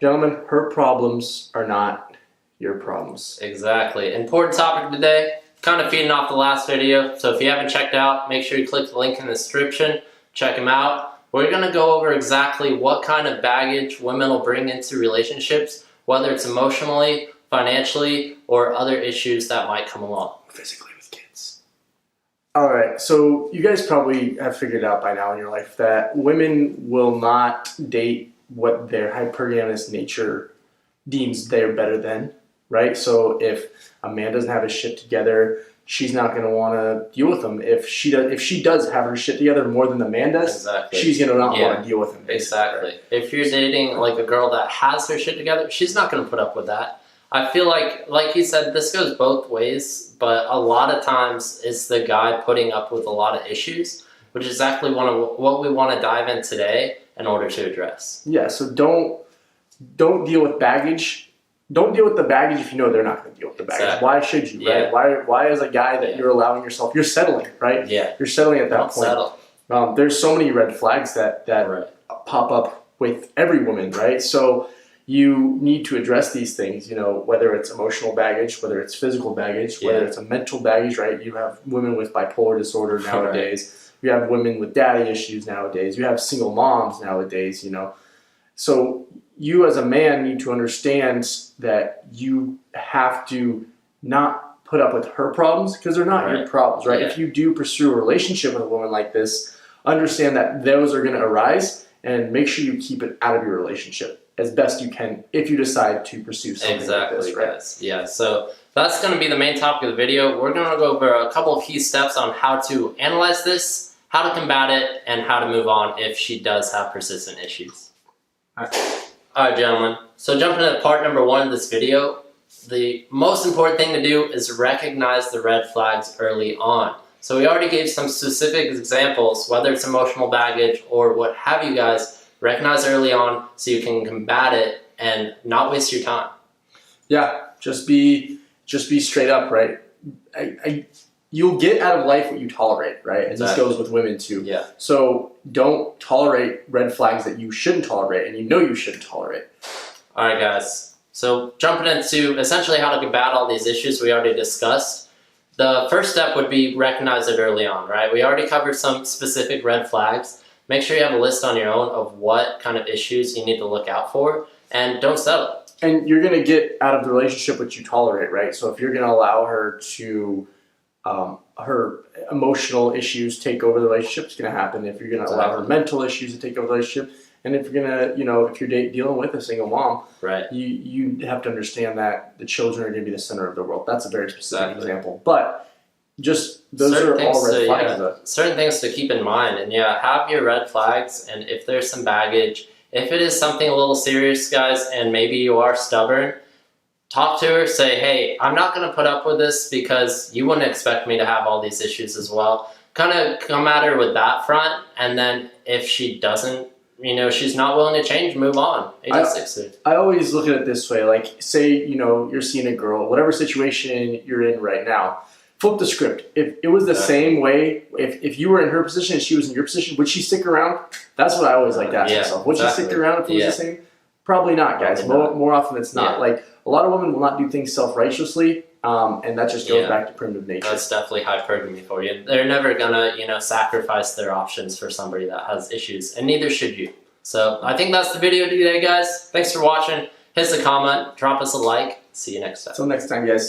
Gentlemen, her problems are not your problems. Exactly. Important topic today, kind of feeding off the last video. So if you haven't checked out, make sure you click the link in the description. Check them out. We're going to go over exactly what kind of baggage women will bring into relationships, whether it's emotionally, financially, or other issues that might come along. Physically with kids. All right, so you guys probably have figured out by now in your life that women will not date what their hypergamous nature deems they're better than, right? So if a man doesn't have his shit together, she's not going to want to deal with him. If she does have her shit together more than the man does, Exactly. she's going to not want to deal with him. Exactly. If you're dating like a girl that has her shit together, she's not going to put up with that. I feel like you said, this goes both ways, but a lot of times it's the guy putting up with a lot of issues, which is exactly what we want to dive in today in order to address. Yeah, so don't deal with baggage. Don't deal with the baggage if you know they're not going to deal with the baggage. Exactly. Why should you, right? Why as a guy that you're allowing yourself, you're settling, right? Yeah. You're settling at that Don't point. settle. There's so many red flags that pop up with every woman, right? So you need to address these things, whether it's emotional baggage, whether it's physical baggage, whether it's a mental baggage, right? You have women with bipolar disorder nowadays. You have women with daddy issues nowadays. You have single moms nowadays, So you as a man need to understand that you have to not put up with her problems because they're not your problems, right? Yeah. If you do pursue a relationship with a woman like this, understand that those are going to arise and make sure you keep it out of your relationship as best you can if you decide to pursue something like this, right? Guys. Yeah, so that's going to be the main topic of the video. We're going to go over a couple of key steps on how to analyze this, how to combat it, and how to move on if she does have persistent issues. Alright, gentlemen, so jumping into part number 1 of this video, the most important thing to do is recognize the red flags early on. So we already gave some specific examples, whether it's emotional baggage or what have you guys. Recognize early on so you can combat it and not waste your time. Yeah, just be straight up, right? You'll get out of life what you tolerate, right? And this goes with women too. Yeah. So don't tolerate red flags that you shouldn't tolerate and you shouldn't tolerate. All right, guys. So jumping into essentially how to combat all these issues we already discussed. The first step would be recognize it early on, right? We already covered some specific red flags. Make sure you have a list on your own of what kind of issues you need to look out for, and don't settle. And you're going to get out of the relationship what you tolerate, right? So if you're going to allow her to, her emotional issues take over the relationship, it's going to happen. If you're going to allow her mental issues to take over the relationship, and if you're going to, if you're dealing with a single mom, right, you have to understand that the children are going to be the center of the world. That's a very specific example. But just those are all red flags. Certain things to keep in mind, and have your red flags. And if there's some baggage, if it is something a little serious, guys, and maybe you are stubborn, talk to her. Say, hey, I'm not going to put up with this because you wouldn't expect me to have all these issues as well. Kind of come at her with that front, and then if she doesn't, she's not willing to change, move on. I always look at it this way. Like, say, you're seeing a girl, whatever situation you're in right now. Flip the script. If it was the same way, if you were in her position and she was in your position, would she stick around? That's what I always like to ask myself. Would she stick around if it was the same? Probably not, guys. More often it's not. Like, a lot of women will not do things self-righteously, and that just goes back to primitive nature. That's definitely hypergamy for you. They're never gonna, sacrifice their options for somebody that has issues, and neither should you. So I think that's the video today, guys. Thanks for watching. Hit the comment, drop us a like. See you next time. Until next time, guys.